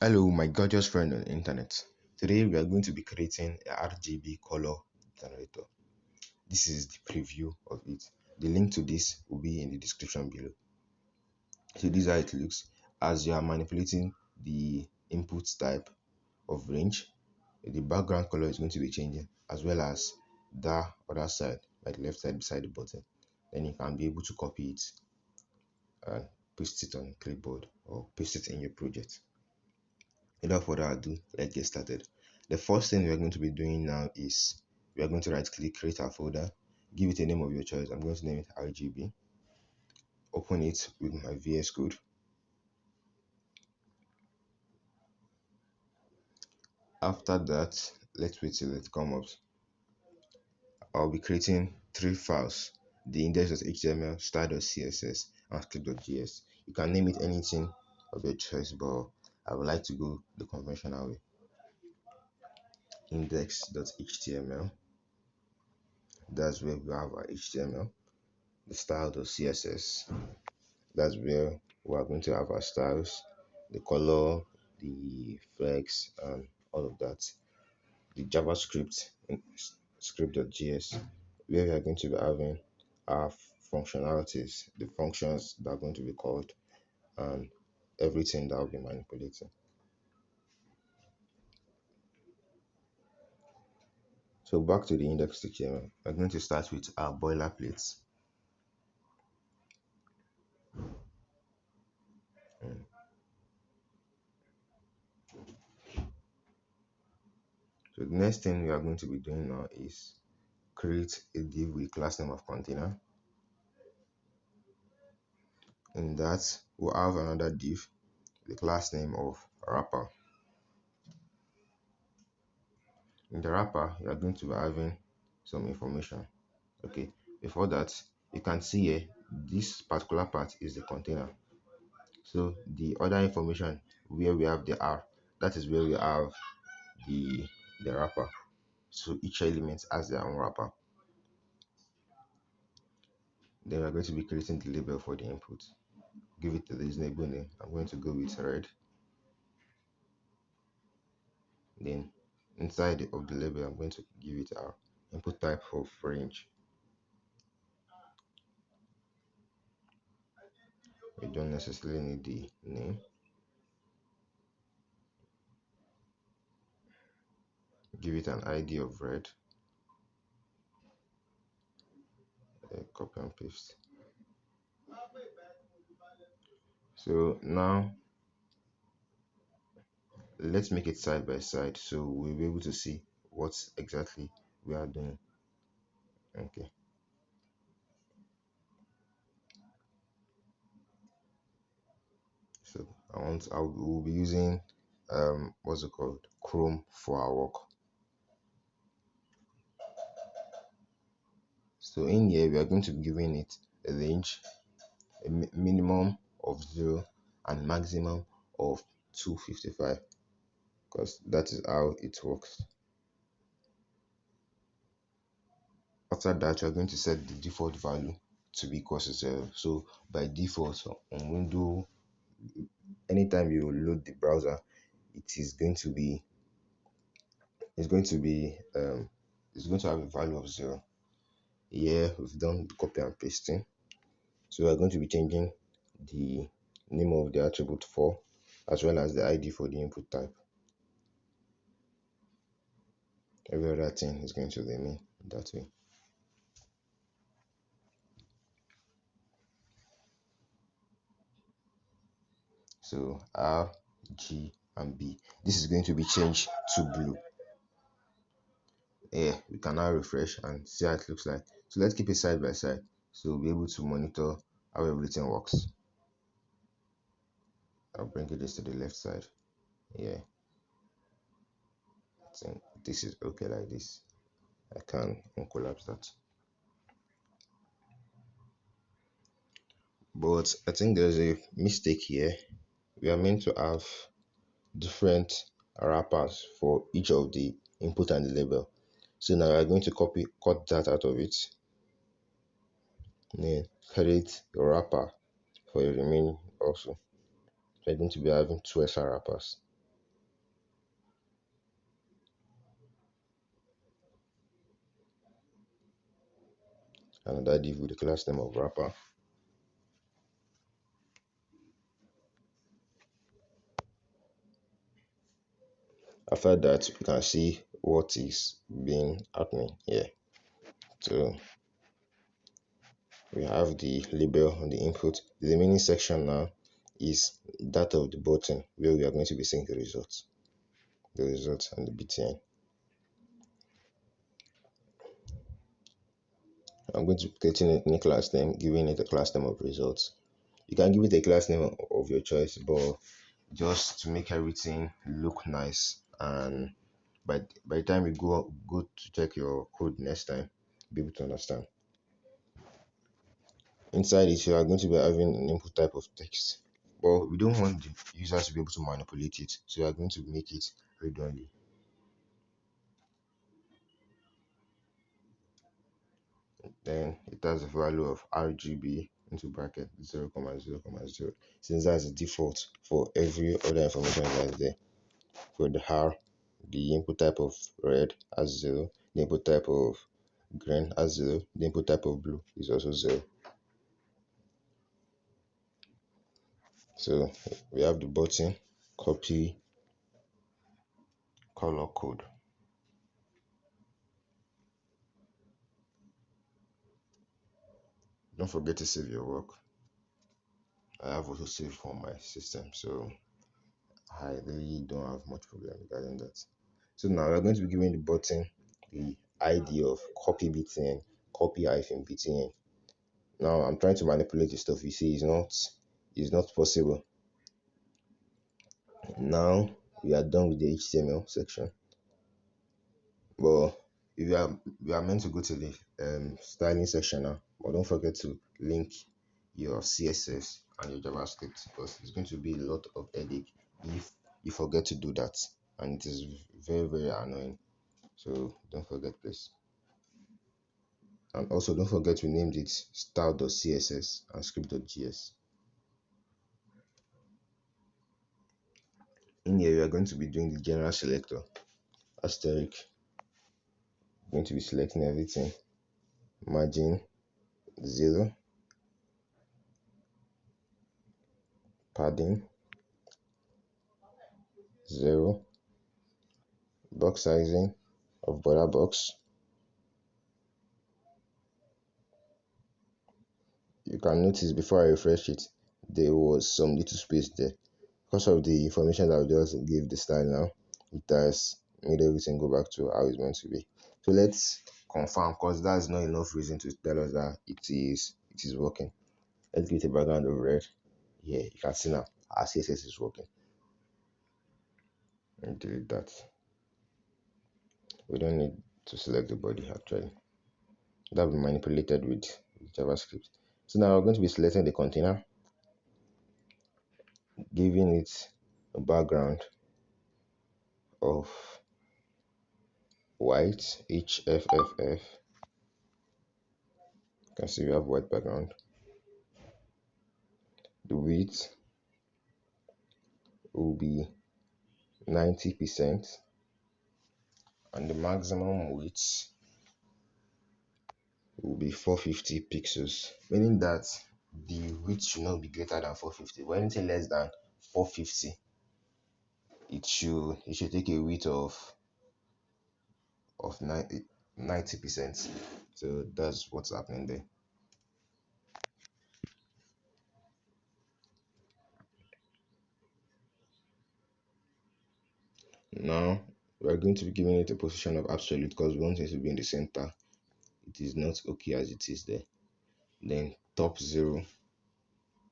Hello, my gorgeous friend on the internet. Today we are going to be creating a RGB color generator. This is the preview of it. The link to this will be in the description below. So this is how it looks. As you are manipulating the input type of range, the background color is going to be changing, as well as the other side, like left side beside the button. Then you can be able to copy it and paste it on clipboard or paste it in your project. Without further ado, let's get started. The first thing we are going to be doing now is we are going to right click, create a folder, give it a name of your choice. I'm going to name it RGB. Open it with my VS Code. After that, let's wait till it comes up. I'll be creating three files: the index.html, style.css, and script.js. You can name it anything of your choice, but I would like to go the conventional way. Index.html, that's where we have our HTML. The style.css, that's where we are going to have our styles, the color, the flex, and all of that. The JavaScript and script.js, where we are going to be having our functionalities, the functions that are going to be called, and everything that will be manipulating. So back to the index.html, we're going to start with our boilerplates. So the next thing we are going to be doing now is create a div with class name of container. In that, we'll have another div, the class name of wrapper. In the wrapper, you are going to be having some information. Okay, before that, you can see here, this particular part is the container. So the other information where we have the R, that is where we have the wrapper. So each element has their own wrapper. Then we're going to be creating the label for the input. Give it a reasonable name. I'm going to go with red. Then inside of the label, I'm going to give it our input type of range. We don't necessarily need the name. Give it an ID of red. Copy and paste. So now let's make it side by side so we'll be able to see what exactly we are doing. Okay. So I will be using what's it called, Chrome, for our work. So in here we are going to be giving it a range, a minimum of 0 and maximum of 255, because that is how it works. After that, you're going to set the default value to be equal to 0. So by default on Windows, anytime you load the browser, it's going to have a value of 0. Here we've done the copy and pasting. So we're going to be changing the name of the attribute for, as well as the ID for the input type. Every other thing is going to remain that way. So R, G, and B. This is going to be changed to blue. Yeah, we can now refresh and see how it looks like. So let's keep it side by side so we'll be able to monitor how everything works. I'll bring this to the left side. Yeah, I think this is okay like this. I can uncollapse that. But I think there's a mistake here. We are meant to have different wrappers for each of the input and the label. So now we're going to cut that out of it. Then create a wrapper for the remaining also. So we're going to be having two extra wrappers. another div with the class name of wrapper. After that, we can see what is being happening here. So we have the label on the input. The remaining section now is that of the button where we are going to be seeing the results and the btn. I'm going to be creating a new class name, giving it a class name of results. You can give it a class name of your choice, but just to make everything look nice, and by the time you go to check your code next time, be able to understand. Inside it, you are going to be having an input type of text, but we don't want the users to be able to manipulate it, so we are going to make it read only. Then it has a value of RGB into bracket 0, 0, 0, since that's the default for every other information that's there. For the R, the input type of red as 0, the input type of green as 0, the input type of blue is also 0. So we have the button copy color code. Don't forget to save your work. I have also saved for my system, so I really don't have much problem regarding that. So now we're going to be giving the button the ID of copy btn, copy hyphen btn. Now I'm trying to manipulate the stuff. You see, it's not possible. Now we are done with the HTML section. But if we are meant to go to the styling section now, but don't forget to link your CSS and your JavaScript, because it's going to be a lot of headache if you forget to do that, and it is very annoying. So don't forget, please. And also don't forget to name it style.css and script.js. In here, we are going to be doing the general selector asterisk. Going to be selecting everything. Margin 0, padding 0, box sizing of border box. You can notice before I refresh it, there was some little space there. Because of the information that I just gave the style now, it has made everything go back to how it's meant to be. So let's confirm, because that's not enough reason to tell us that it is working. Let's give it a background of red. Yeah, you can see now our CSS is working. And delete that. We don't need to select the body actually. That will be manipulated with JavaScript. So now we're going to be selecting the container, giving it a background of white HFFF. You can see we have white background. The width will be 90%, and the maximum width will be 450 pixels, meaning that the width should not be greater than 450. But anything less than 450, it should take a width of 90%. So that's what's happening there. Now we are going to be giving it a position of absolute because we want it to be in the center. It is not okay as it is there. Then top 0,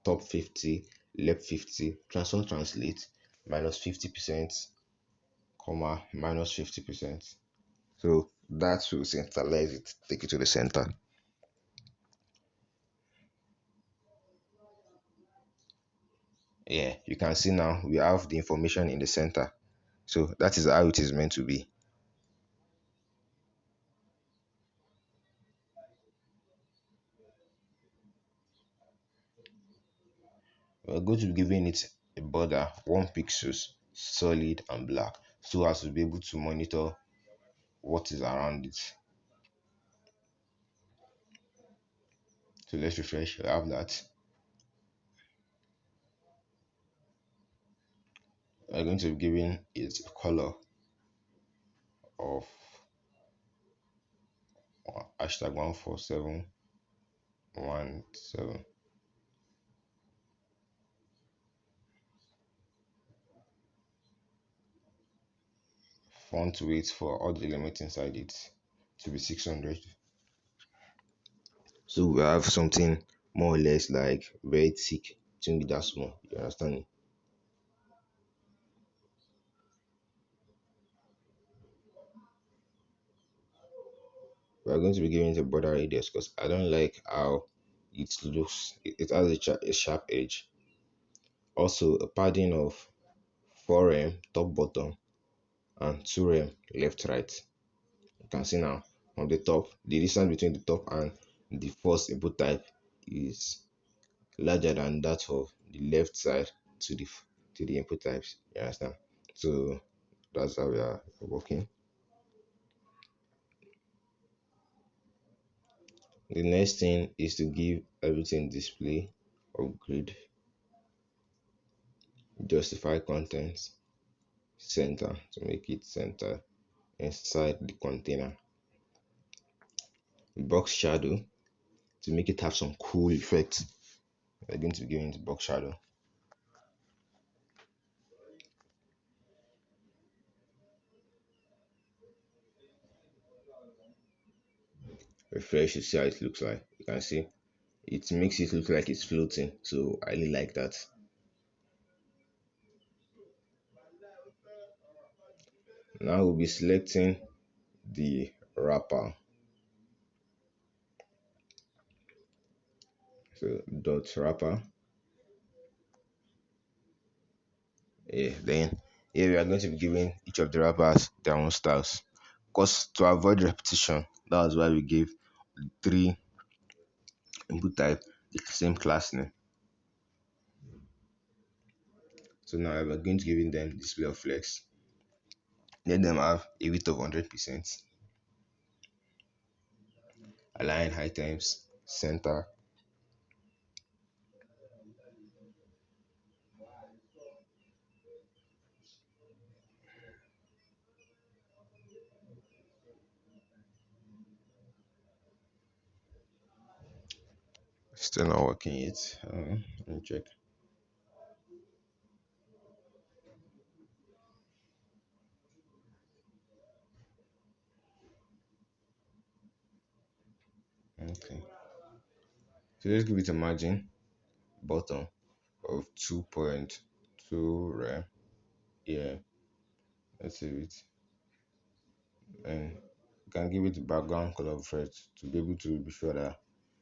top 50, left 50, transform translate minus 50%, comma minus 50%. So that will centralize it, take it to the center. Yeah, you can see now we have the information in the center. So that is how it is meant to be. We're going to be giving it a border 1 pixels, solid and black, so as to be able to monitor what is around it. So let's refresh. I have that. I'm going to be giving it a color of hashtag 14717. Font weight for all the elements inside it to be 600. So we have something more or less like very thick. It won't be that small. You understand? We are going to be giving it a border radius because I don't like how it looks. It has a sharp edge. Also, a padding of 4 top bottom and 2 left right. You can see now on the top, the distance between the top and the first input type is larger than that of the left side to the input types. You understand? So that's how we are working. The next thing is to give everything display of grid, justify contents, center to make it center inside the container, box shadow to make it have some cool effects. We're going to be giving it box shadow. Refresh to see how it looks like. You can see it makes it look like it's floating, so I really like that. Now we'll be selecting the wrapper. So dot wrapper. Yeah, then here we are going to be giving each of the wrappers their own styles. Because to avoid repetition, that's why we gave three input type the same class name. So now we're going to giving them display of flex. Let them have a width of 100%. Align items, center. Still not working yet. Let me check. Okay. So let's give it a margin bottom of 2.2 rem. Yeah, let's save it. And you can give it the background color of red to be able to be sure that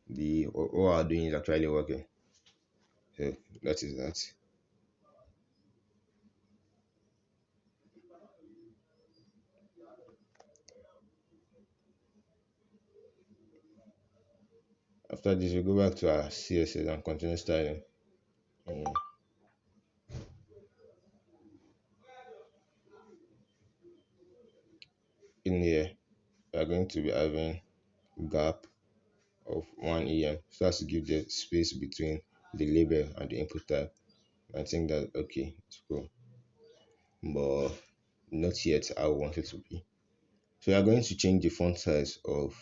the what we are doing is actually working. So that is that. After this, we go back to our CSS and continue styling. And in here, we are going to be having gap of 1 em, so as to give the space between the label and the input type. I think that okay, it's cool, but not yet how we want it to be. So we are going to change the font size of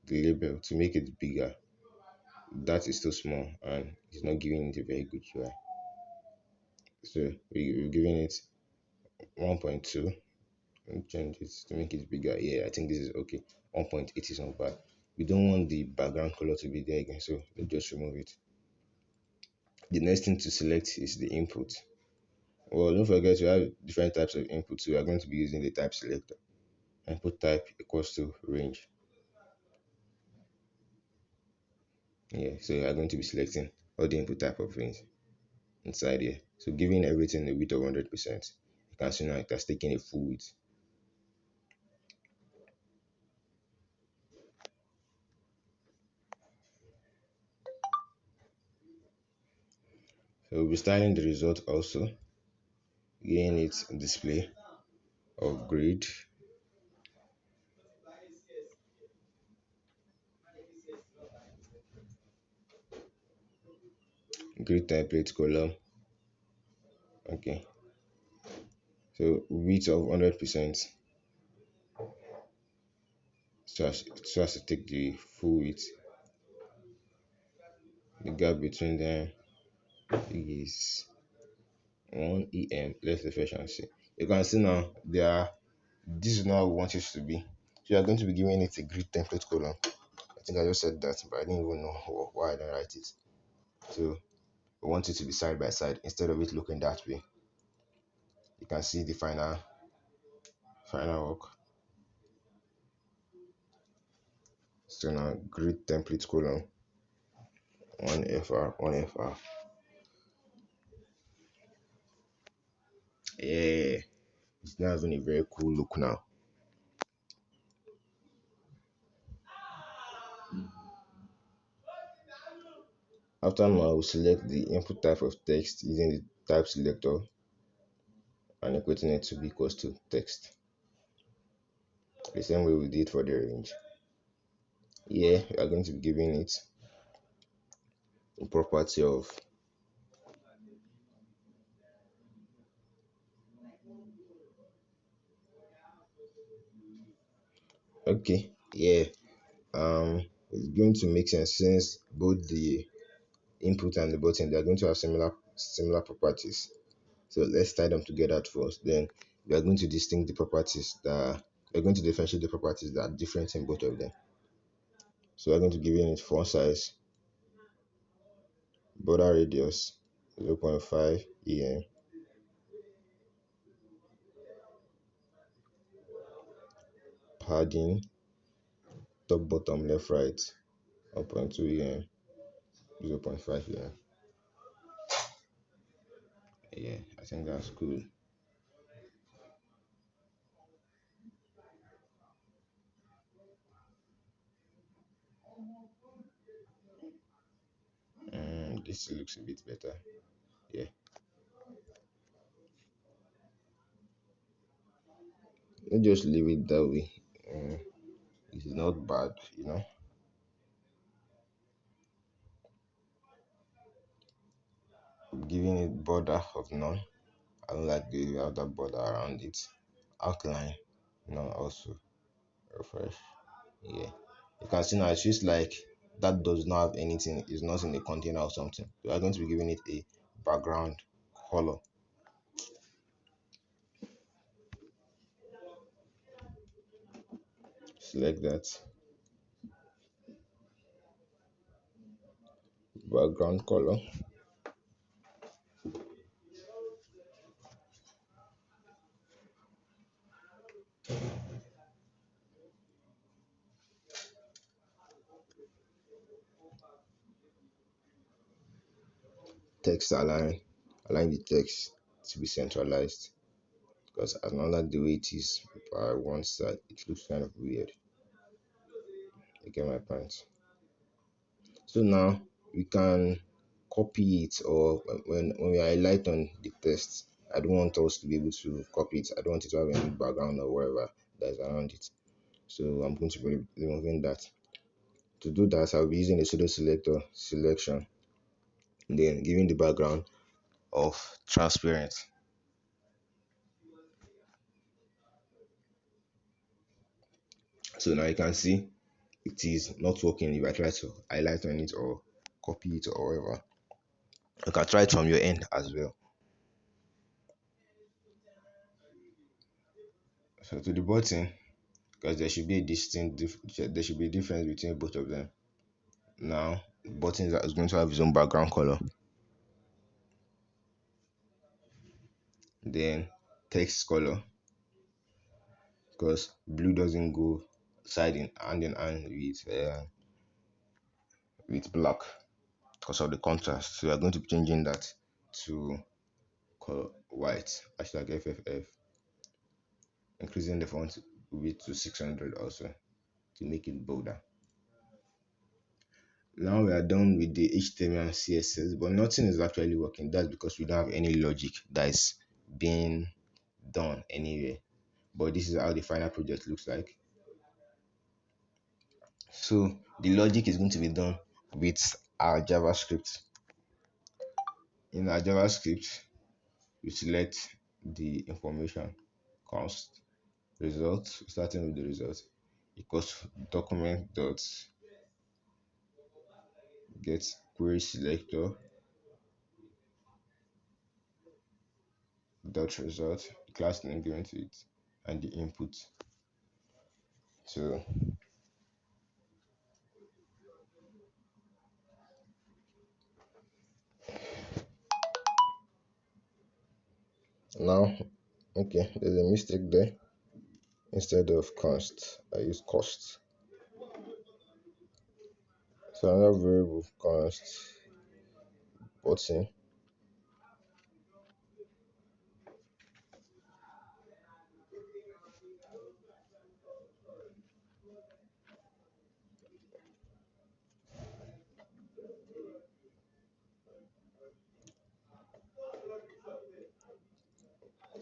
the label to make it bigger. That is too small and it's not giving it a very good UI. So we're giving it 1.2 and change it to make it bigger. Yeah, I think this is okay. 1.8 is not bad. We don't want the background color to be there again, so let's just remove it. The next thing to select is the input. Well, don't forget we have different types of input, so we are going to be using the type selector. Input type equals to range. Yeah, so we are going to be selecting all the input type of range inside here. So giving everything a width of 100%. You can see now it has taken a full width. So we'll be styling the result also. Giving it display of grid. grid template column. Okay, so width of 100%, so as to take the full width. The gap between them is 1 em. Let's refresh and see. You can see now they are, this is not how we want it to be. So you are going to be giving it a grid template column. I think I just said that, but I didn't even know why I didn't write it. So we want it to be side by side instead of it looking that way. You can see the final work. So now grid template column 1FR. Yeah, it's now having a very cool look now. After now, we'll select the input type of text using the type selector and equating it to be equals to text. The same way we did for the range. Here, we are going to be giving it a property of okay. Yeah, it's going to make sense since both the input and the button, they are going to have similar properties. So let's tie them together at first. Then we are going to distinct the properties that we're going to differentiate the properties that are different in both of them. So we're going to give it font size, border radius 0.5 em, padding top bottom left right 1.2 em, 0.5 em. Yeah, I think that's cool. This looks a bit better. Yeah, let's just leave it that way. It's not bad. Giving it border of none. I don't like the outer border around it. Outline none also. Refresh. Yeah, you can see now it feels like that does not have anything, is not in a container or something. We are going to be giving it a background color. Select that background color. Text align the text to be centralized, because as long as the way it is by one side, it looks kind of weird. You get my point. So now we can copy it, or when we highlight on the text, I don't want us to be able to copy it. I don't want it to have any background or whatever that is around it. So I'm going to be removing that. To do that, I'll be using a pseudo selector selection, then giving the background of transparent. So now you can see it is not working if I try to highlight on it or copy it or whatever. You can try it from your end as well. So to the button, because there should be a there should be a difference between both of them. Now button is going to have its own background color. Then text color, because blue doesn't go side in hand with black because of the contrast. So we are going to be changing that to color white, hashtag FFF, increasing the font width to 600 also to make it bolder. Now we are done with the HTML and CSS, but nothing is actually working. That's because we don't have any logic that is being done anyway. But this is how the final project looks like. So the logic is going to be done with our JavaScript. In our JavaScript, we select the information const result, starting with the result equals document dot get query selector dot result, the class name given to it, and the input. So now, okay, there's a mistake there. Instead of const, I use cost. So another variable const button.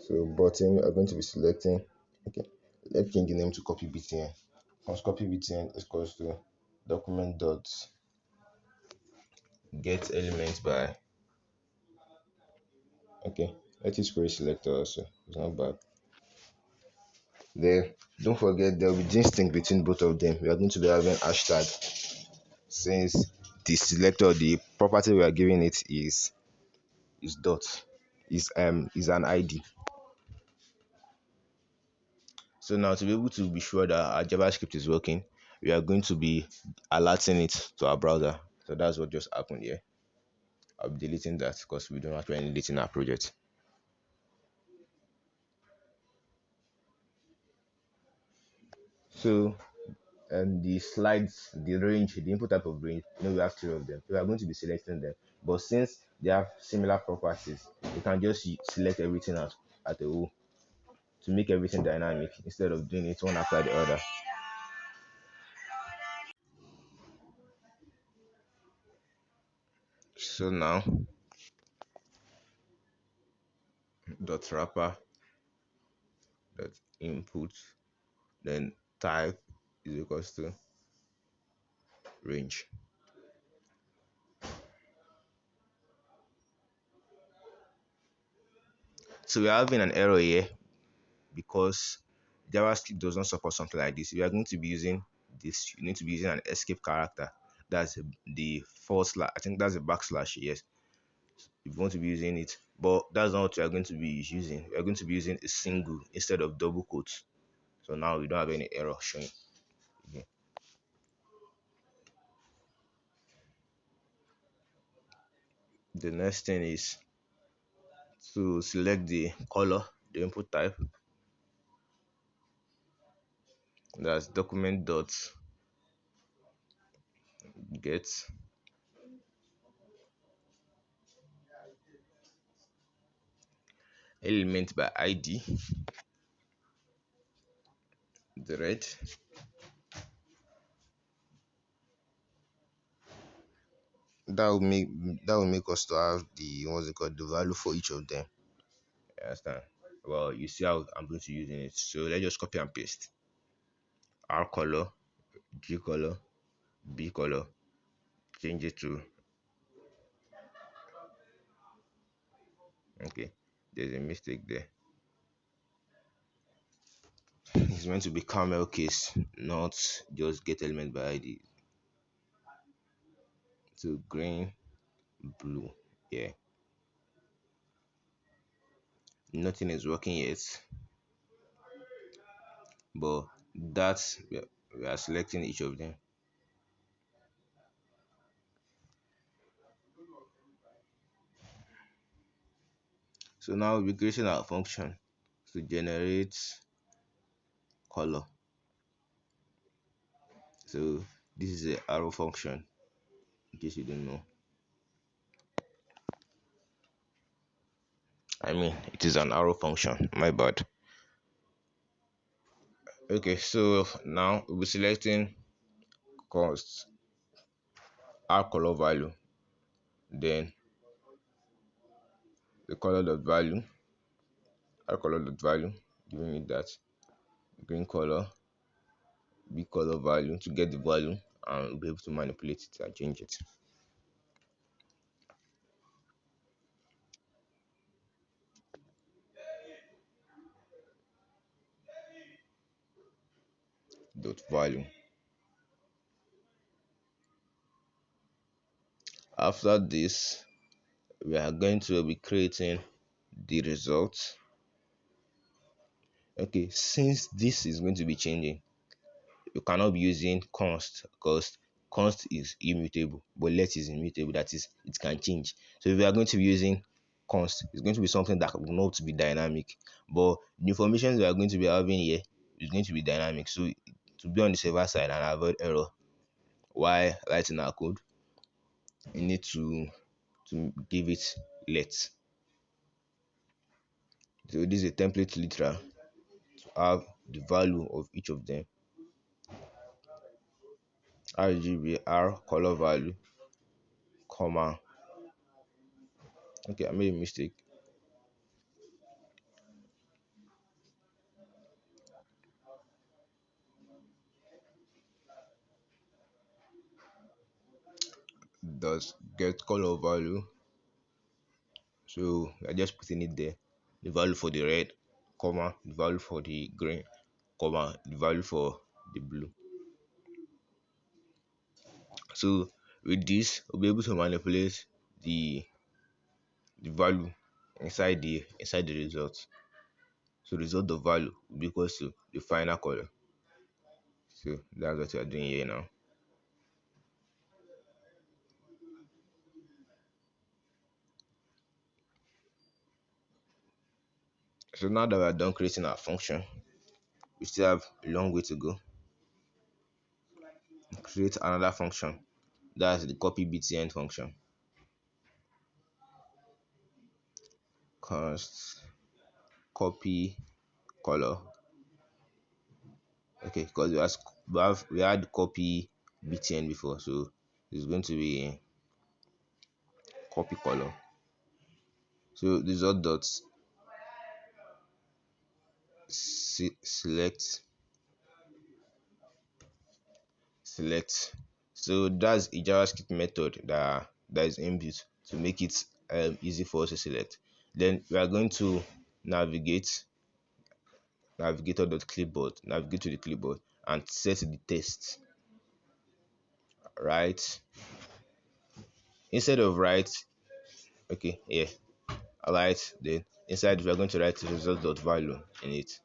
So button, we are going to be selecting. Okay, let's change the name to copy btn. Once copy btn is equals to document dot get element by. Okay, let it query selector also. It's not bad. Then don't forget there will be distinct between both of them. We are going to be having hashtag since the selector, the property we are giving it is dot is an ID. So now to be able to be sure that our JavaScript is working, we are going to be alerting it to our browser. So that's what just happened here. I'll be deleting that because we don't actually need it in our project. So the slides, the range, the input type of range, we have three of them. We are going to be selecting them. But since they have similar properties, you can just select everything at a whole to make everything dynamic instead of doing it one after the other. So now dot wrapper dot input then type is equals to range. So we're having an error here because JavaScript does not support something like this. We are going to be using this. You need to be using an escape character. That's the forward slash. I think that's a backslash. Yes, if you want to be using it, but that's not what we are going to be using. We are going to be using a single instead of double quotes. So now we don't have any error showing. Okay. The next thing is to select the color, the input type. That's document dot get element by ID, the red. That will make us to have the what's it called, the value for each of them. You understand? Well, you see how I'm going to use it. So let's just copy and paste. R color, G color, B color. Change it to okay. There's a mistake there. It's meant to be camel case, not just get element by ID. So green, blue. Yeah. Nothing is working yet, but that's we are selecting each of them. So now we'll be creating our function to generate color. So this is a arrow function, in case you don't know. I mean, it is an arrow function. My bad. Okay, so now we'll be selecting const our color value, then the color dot value, our color dot value, giving it that green color, B color value to get the value, and we'll be able to manipulate it and change it. dot value. After this, we are going to be creating the results. Okay, since this is going to be changing, you cannot be using const because const is immutable, but let is immutable. That is, it can change. So if we are going to be using const, it's going to be something that will not be dynamic. But the information we are going to be having here is going to be dynamic. So to be on the safer side and avoid error while writing our code, you need to give it let. So this is a template literal to have the value of each of them. RGB color value, comma. Okay, I made a mistake. Does get color value. So I just putting it there. The value for the red, comma, the value for the green, comma, the value for the blue. So with this, we'll be able to manipulate the value inside the result. So result of value will be equal to the final color. So that's what we are doing here now. So now that we are done creating our function, we still have a long way to go. Create another function. That's the copy btn function. Const copy color. Okay, because we had copy btn before, so it's going to be copy color. So result dot select. So that's a JavaScript method that is inbuilt to make it easy for us to select. Then we are going to navigate navigator.clipboard, navigate to the clipboard and set the text. Right, instead of write, okay, yeah, alright, then inside we are going to write result.value in it.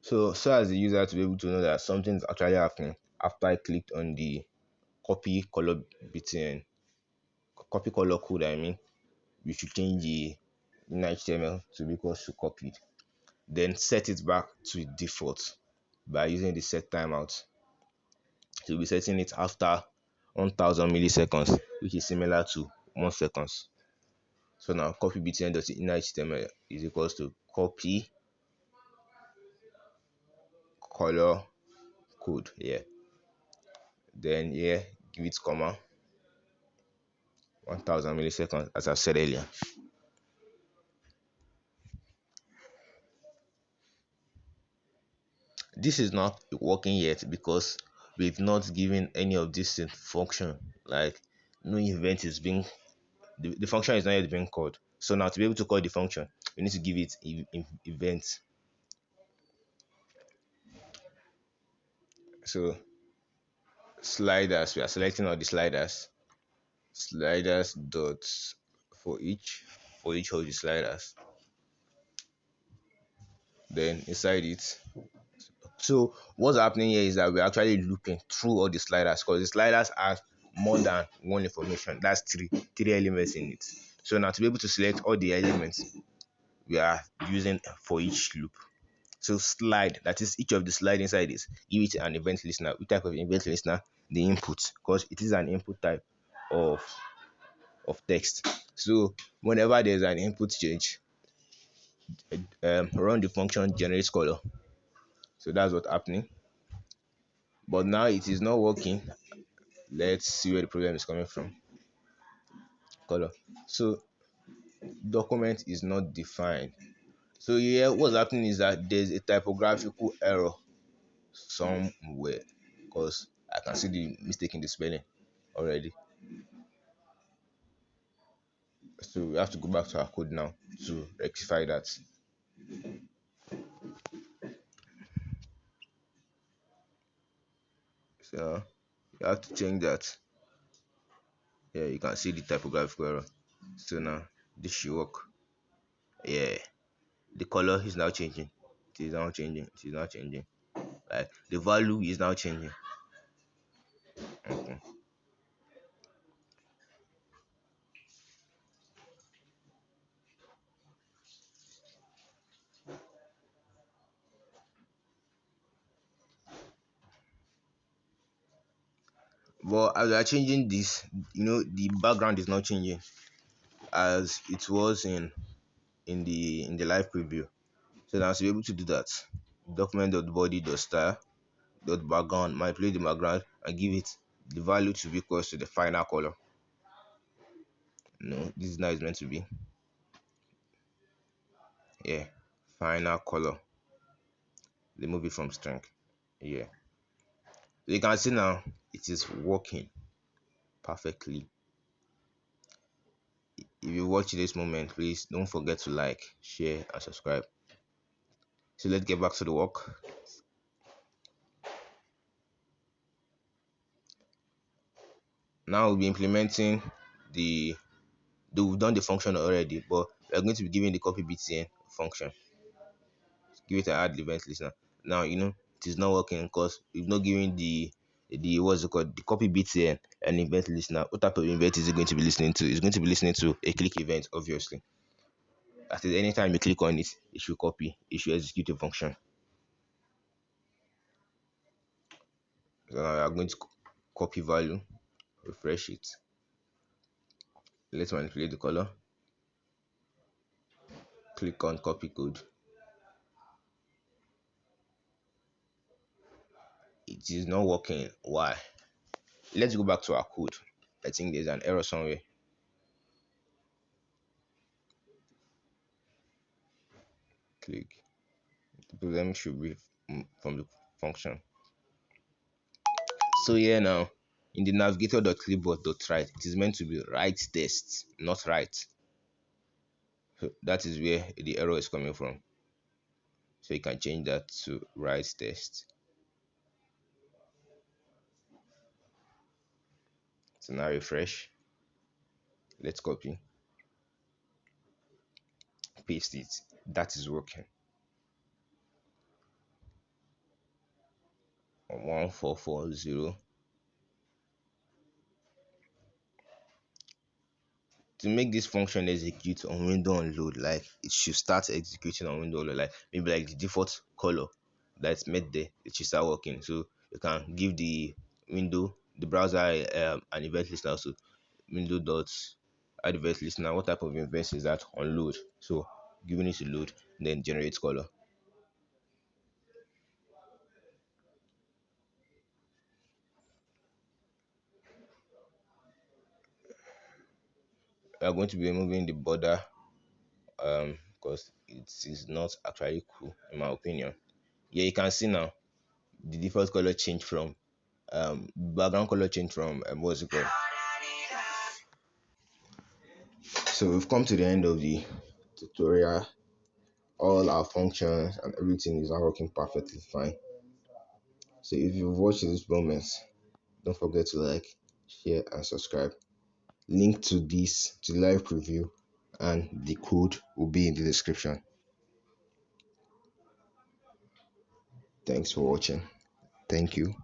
So as the user to be able to know that something's actually happening after I clicked on the copy color btn copy color code, I mean, we should change the HTML to be equal to copied. Then set it back to default by using the set timeout. So we'll be setting it after 1000 milliseconds, which is similar to 1 seconds. So now copy btn.innerHTML is equals to copy color code here. Then here give it comma 1000 milliseconds as I said earlier. This is not working yet because we've not given any of this function. Like no event is being the function is not yet being called. So now to be able to call the function, we need to give it event. So sliders, we are selecting all the sliders dot for each of the sliders. Then inside it, so what's happening here is that we're actually looping through all the sliders because the sliders have more than one information. That's three elements in it. So now to be able to select all the elements, we are using for each loop. So slide, that is each of the slide inside this, give it an event listener. Which type of event listener? The input, because it is an input type of text. So whenever there's an input change, run the function generate color. So that's what's happening. But now it is not working. Let's see where the problem is coming from. Color. So document is not defined. So here what's happening is that there's a typographical error somewhere because I can see the mistake in the spelling already. So we have to go back to our code now to rectify that. So you have to change that. Yeah, you can see the typographical error. So now this should work. Yeah, the color is now changing. It is now changing. It is now changing. Like the value is now changing. Okay. But as we are changing this, the background is not changing as it was in the live preview. So now to be able to do that, document.body dot style dot background, manipulate the background and give it the value to be equal to the final color. No, this is now is meant to be, yeah, final color. Remove it from string. Yeah. So you can see now it is working perfectly. If you watch this moment, please don't forget to like, share, and subscribe. So let's get back to the work. Now we'll be implementing the we've done the function already, but we're going to be giving the copy btn function. Give it an add event listener. Now it is not working because we've not given the what's it called, the copy btn and event listener. What type of event is it going to be listening to? It's going to be listening to a click event, obviously. That is, anytime you click on it, it should copy, it should execute a function. So now we are going to copy value, refresh it. Let's manipulate the color. Click on copy code. It is not working. Why? Let's go back to our code. I think there's an error somewhere. Click. The problem should be from the function. So here now, in the navigator.clipboard.write, it is meant to be write text, not write. So that is where the error is coming from. So you can change that to write text. So now refresh. Let's copy, paste it. That is working. 1440. To make this function execute on window unload, like it should start executing on window unload, like maybe like the default color that's made there, it should start working. So you can give the browser an event listener. So window dot add event listener. What type of event is that? On load. So giving it to load, then generate color. We are going to be removing the border because it is not actually cool in my opinion. Yeah, you can see now the default color change from background color change from what's it called. So we've come to the end of the tutorial. All our functions and everything is now working perfectly fine. So if you've watched this moment, don't forget to like, share, and subscribe. Link to this, to the live preview, and the code will be in the description. Thanks for watching. Thank you.